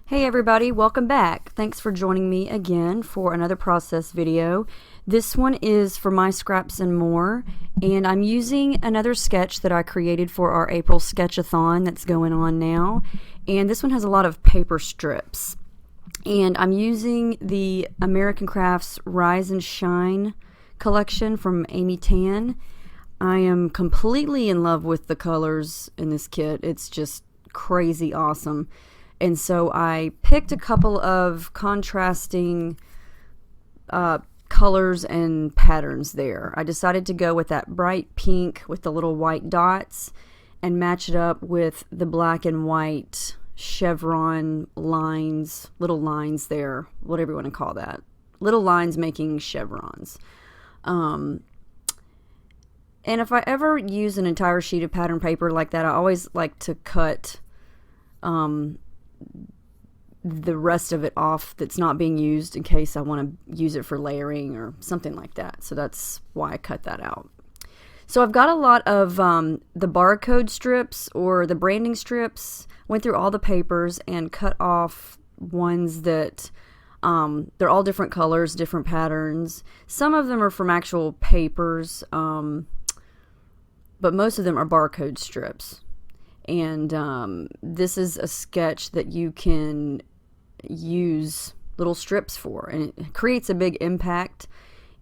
Hey everybody, welcome back. Thanks for joining me again for another process video. This one is for My Scraps and More, and I'm using another sketch that I created for our April Sketchathon that's going on now. And this one has a lot of paper strips. And I'm using the American Crafts Rise and Shine collection from Amy Tan. I am completely in love with the colors in this kit. It's just crazy awesome. And so I picked a couple of contrasting colors and patterns there. I decided to go with that bright pink with the little white dots and match it up with the black and white chevron lines, little lines there, whatever you want to call that. Little lines making chevrons. And if I ever use an entire sheet of pattern paper like that, I always like to cut the rest of it off that's not being used in case I want to use it for layering or something like that. So that's why I cut that out. So I've got a lot of the barcode strips or the branding strips. Went through all the papers and cut off ones that they're all different colors, different patterns. Some of them are from actual papers, but most of them are barcode strips. And this is a sketch that you can use little strips for, and it creates a big impact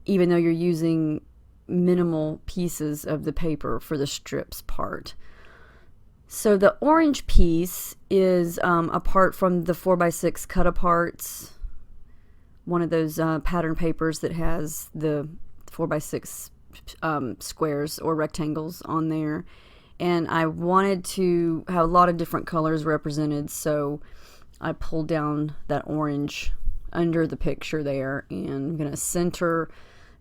even though you're using minimal pieces of the paper for the strips part. So the orange piece is apart from the 4x6 cut aparts, one of those pattern papers that has the 4x6 squares or rectangles on there. And I wanted to have a lot of different colors represented, so I pulled down that orange under the picture there, and I'm going to center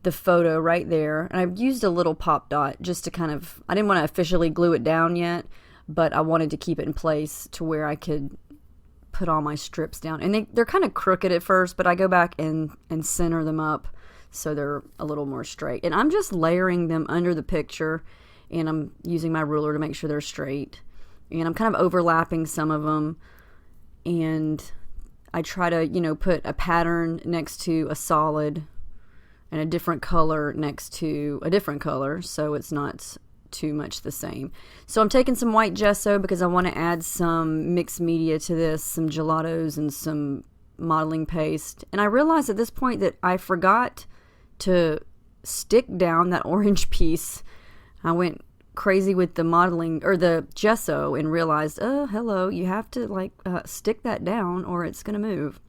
the photo right there. And I've used a little pop dot just to kind of, I didn't want to officially glue it down yet, but I wanted to keep it in place to where I could put all my strips down. And they're kind of crooked at first, but I go back and center them up so they're a little more straight. And I'm just layering them under the picture, and I'm using my ruler to make sure they're straight. And I'm kind of overlapping some of them, and I try to, put a pattern next to a solid and a different color next to a different color, so it's not too much the same. So I'm taking some white gesso because I want to add some mixed media to this, some gelatos and some modeling paste. And I realized at this point that I forgot to stick down that orange piece. I went crazy with the modeling or the gesso and realized, oh, hello, you have to stick that down or it's going to move.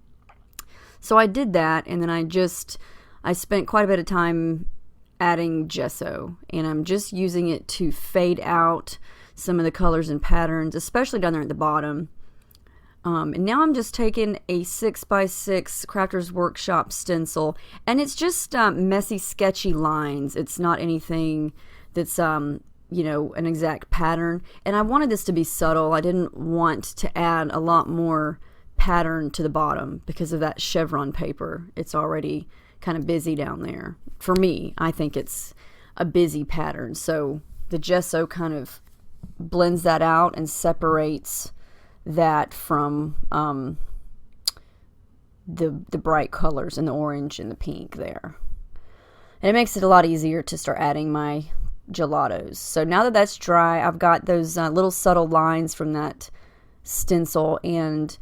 So I did that, and then I spent quite a bit of time adding gesso, and I'm just using it to fade out some of the colors and patterns, especially down there at the bottom. And now I'm just taking a 6x6 Crafters Workshop stencil, and it's just messy, sketchy lines. It's not anything that's an exact pattern, and I wanted this to be subtle. I didn't want to add a lot more pattern to the bottom because of that chevron paper. It's already kind of busy down there. For me, I think it's a busy pattern, so the gesso kind of blends that out and separates that from the bright colors and the orange and the pink there. And it makes it a lot easier to start adding my gelatos. So now that that's dry, I've got those little subtle lines from that stencil, and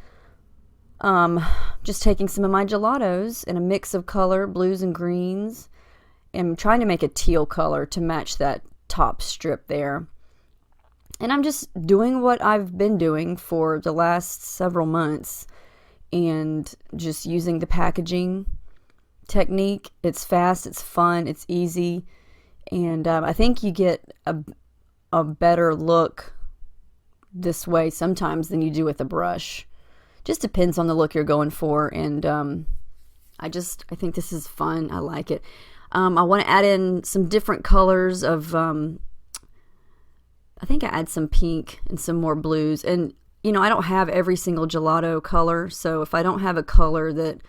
just taking some of my gelatos in a mix of color, blues and greens, and trying to make a teal color to match that top strip there. And I'm just doing what I've been doing for the last several months, and just using the packaging technique. It's fast, it's fun, it's easy. And I think you get a better look this way sometimes than you do with a brush. Just depends on the look you're going for. And I think this is fun. I like it. I want to add in some different colors of, I think I add some pink and some more blues. And, I don't have every single gelato color. So if I don't have a color that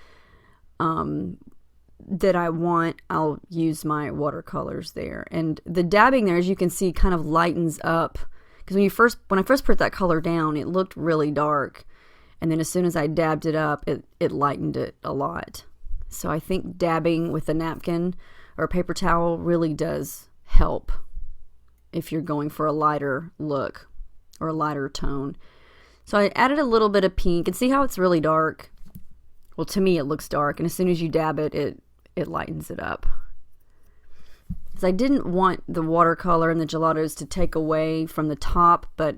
I want, I'll use my watercolors there. And the dabbing there, as you can see, kind of lightens up, because when I first put that color down, it looked really dark, And then as soon as I dabbed it up, it lightened it a lot. So I think dabbing with a napkin or a paper towel really does help if you're going for a lighter look or a lighter tone. So I added a little bit of pink, and see how it's really dark? Well, to me it looks dark, and as soon as you dab it, it lightens it up. Because I didn't want the watercolor and the gelatos to take away from the top, but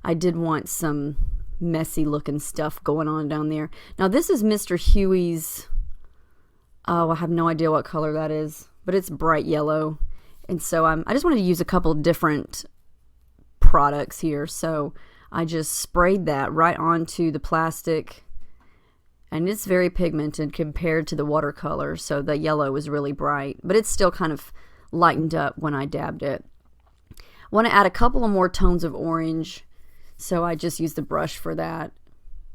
I did want some messy looking stuff going on down there. Now this is Mr. Huey's, oh, I have no idea what color that is, but it's bright yellow. And so I just wanted to use a couple different products here. So I just sprayed that right onto the plastic, and it's very pigmented compared to the watercolor. So the yellow is really bright, but it's still kind of lightened up when I dabbed it. I want to add a couple of more tones of orange. So I just used the brush for that,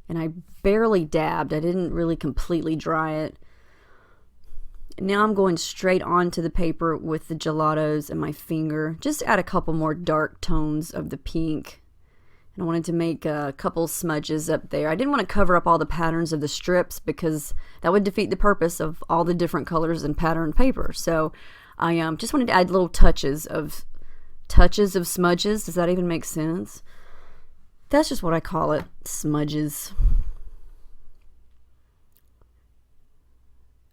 and I barely dabbed. I didn't really completely dry it. Now I'm going straight onto the paper with the gelatos and my finger. Just add a couple more dark tones of the pink. And I wanted to make a couple smudges up there. I didn't want to cover up all the patterns of the strips because that would defeat the purpose of all the different colors and pattern paper. So I just wanted to add little touches of smudges. Does that even make sense? That's just what I call it, smudges.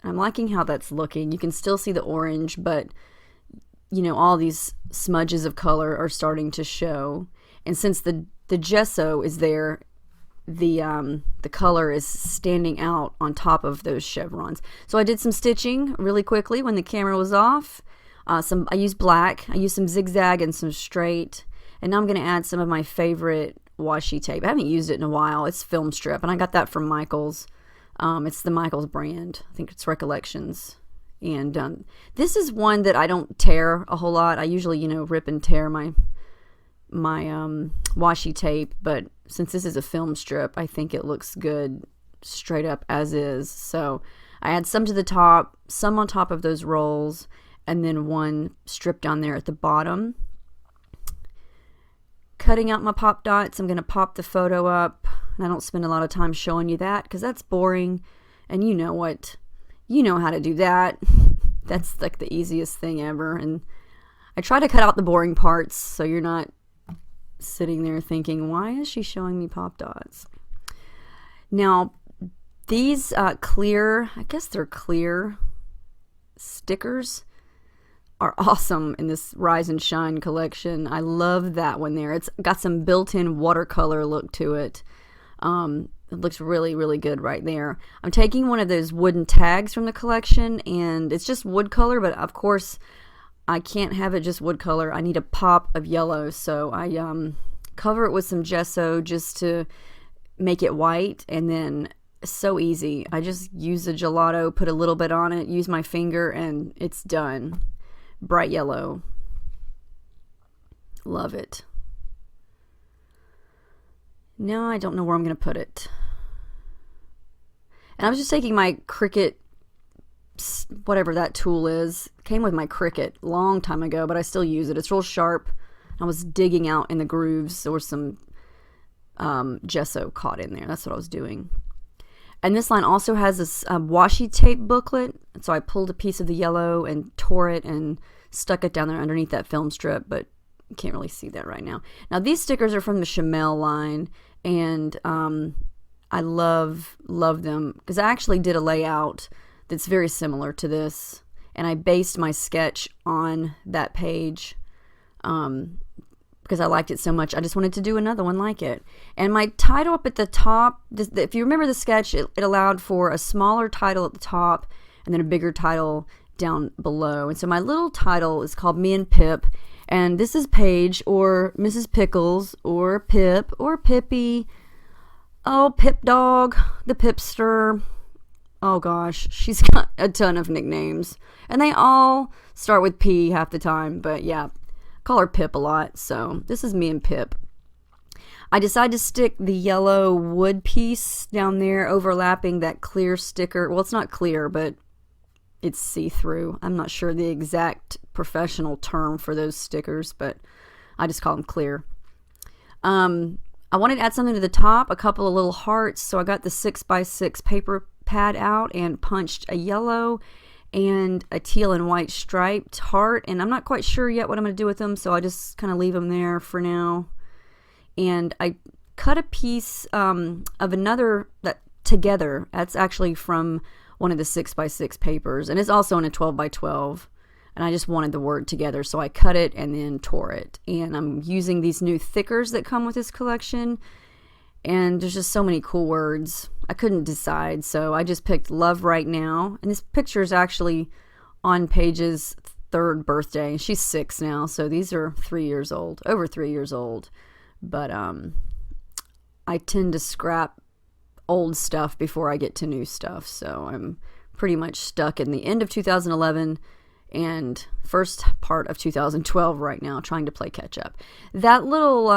I'm liking how that's looking. You can still see the orange, but you know, all these smudges of color are starting to show. And since the gesso is there, the color is standing out on top of those chevrons. So I did some stitching really quickly when the camera was off. I used black, I used some zigzag and some straight, and now I'm going to add some of my favorite washi tape. I haven't used it in a while. It's film strip, and I got that from Michaels. It's the Michaels brand. I think it's Recollections. And this is one that I don't tear a whole lot. I usually, you know, rip and tear my washi tape, but since this is a film strip, I think it looks good straight up as is. So I add some to the top, some on top of those rolls, and then one strip down there at the bottom. Cutting out my pop dots, I'm going to pop the photo up. And I don't spend a lot of time showing you that because that's boring, and you know how to do that. That's like the easiest thing ever. And I try to cut out the boring parts so you're not sitting there thinking, why is she showing me pop dots? Now these clear, I guess they're clear stickers, are awesome in this Rise and Shine collection. I love that one there. It's got some built-in watercolor look to it. It looks really, really good right there. I'm taking one of those wooden tags from the collection, and it's just wood color, but of course I can't have it just wood color. I need a pop of yellow, so I cover it with some gesso just to make it white, and then so easy. I just use a gelato, put a little bit on it, use my finger, and it's done. Bright yellow. Love it. Now I don't know where I'm going to put it. And I was just taking my Cricut, whatever that tool is. It came with my Cricut a long time ago, but I still use it. It's real sharp. I was digging out in the grooves. There was some gesso caught in there. That's what I was doing. And this line also has this washi tape booklet. So I pulled a piece of the yellow and tore it and stuck it down there underneath that film strip, but you can't really see that right now. Now these stickers are from the Chamel line, and I love them because I actually did a layout that's very similar to this, and I based my sketch on that page because I liked it so much. I just wanted to do another one like it. And my title up at the top, if you remember the sketch, it allowed for a smaller title at the top and then a bigger title down below. And so my little title is called Me and Pip, and this is Paige or Mrs. Pickles or Pip or Pippy. Oh, Pip Dog, the Pipster. Oh gosh, she's got a ton of nicknames, and they all start with P half the time, but yeah, call her Pip a lot. So this is Me and Pip. I decided to stick the yellow wood piece down there overlapping that clear sticker. Well, it's not clear, but it's see-through. I'm not sure the exact professional term for those stickers, but I just call them clear. I wanted to add something to the top, a couple of little hearts, so I got the 6x6 paper pad out and punched a yellow and a teal and white striped heart, and I'm not quite sure yet what I'm going to do with them, so I just kind of leave them there for now. And I cut a piece of another that together. That's actually from one of the 6x6 papers, and it's also in a 12x12. And I just wanted the word together, so I cut it and then tore it. And I'm using these new thickers that come with this collection, and there's just so many cool words. I couldn't decide, so I just picked Love Right Now. And this picture is actually on Paige's 3rd birthday. She's 6 now, so these are 3 years old, over 3 years old. But I tend to scrap old stuff before I get to new stuff, so I'm pretty much stuck in the end of 2011 and first part of 2012 right now, trying to play catch up. That little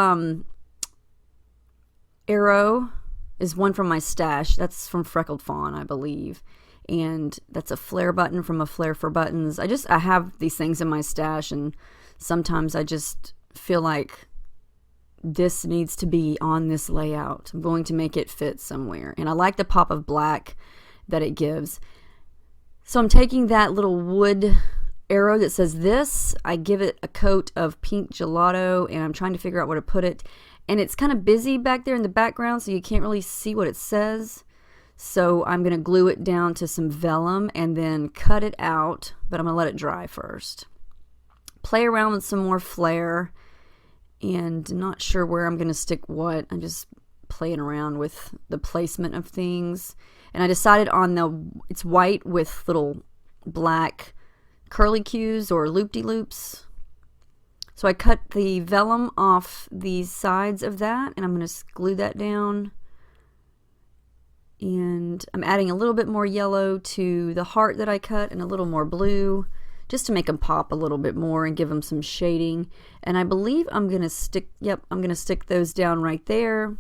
arrow is one from my stash. That's from Freckled Fawn, I believe. And that's a flare button from A Flare for Buttons. I have these things in my stash, and sometimes I just feel like this needs to be on this layout. I'm going to make it fit somewhere. And I like the pop of black that it gives. So I'm taking that little wood arrow that says this, I give it a coat of pink gelato, and I'm trying to figure out where to put it. And it's kind of busy back there in the background, so you can't really see what it says. So I'm going to glue it down to some vellum and then cut it out, but I'm going to let it dry first. Play around with some more flare, and not sure where I'm going to stick what. I'm just playing around with the placement of things. And I decided on it's white with little black curly cues or loop-de-loops. So I cut the vellum off the sides of that, and I'm going to glue that down. And I'm adding a little bit more yellow to the heart that I cut and a little more blue, just to make them pop a little bit more and give them some shading. And I believe I'm going to stick, I'm going to stick those down right there.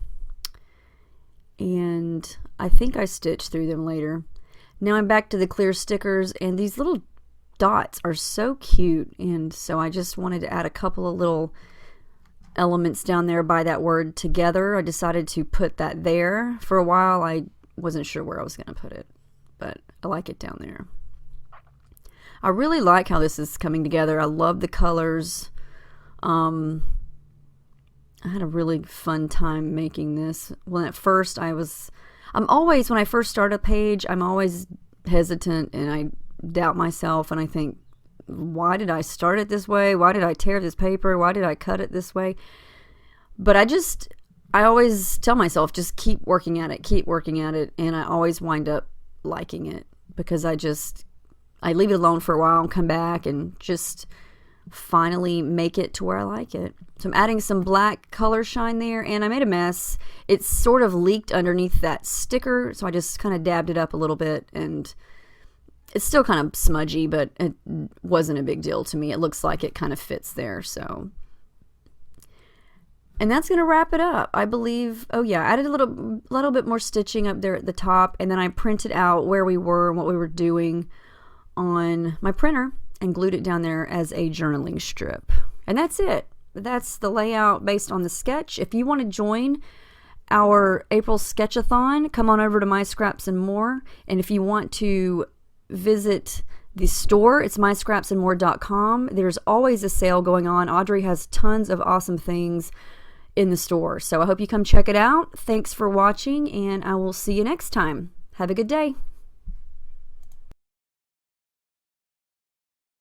And I think I stitched through them later. Now I'm back to the clear stickers, and these little dots are so cute, and so I just wanted to add a couple of little elements down there by that word together. I decided to put that there. For a while I wasn't sure where I was going to put it, but I like it down there. I really like how this is coming together. I love the colors. I had a really fun time making this. Well, at first when I first start a page, I'm always hesitant, and I doubt myself, and I think, why did I start it this way? Why did I tear this paper? Why did I cut it this way? But I always tell myself, just keep working at it, and I always wind up liking it, because I leave it alone for a while and come back and just finally make it to where I like it. So I'm adding some black color shine there, and I made a mess. It sort of leaked underneath that sticker, so I just kind of dabbed it up a little bit, and it's still kind of smudgy, but it wasn't a big deal to me. It looks like it kind of fits there, so. And that's going to wrap it up, I believe. Oh yeah, I added a little bit more stitching up there at the top, and then I printed out where we were and what we were doing on my printer and glued it down there as a journaling strip. And that's it. That's the layout based on the sketch. If you want to join our April Sketchathon, come on over to My Scraps and More. And if you want to visit the store, it's myscrapsandmore.com. There's always a sale going on. Audrey has tons of awesome things in the store. So I hope you come check it out. Thanks for watching, and I will see you next time. Have a good day.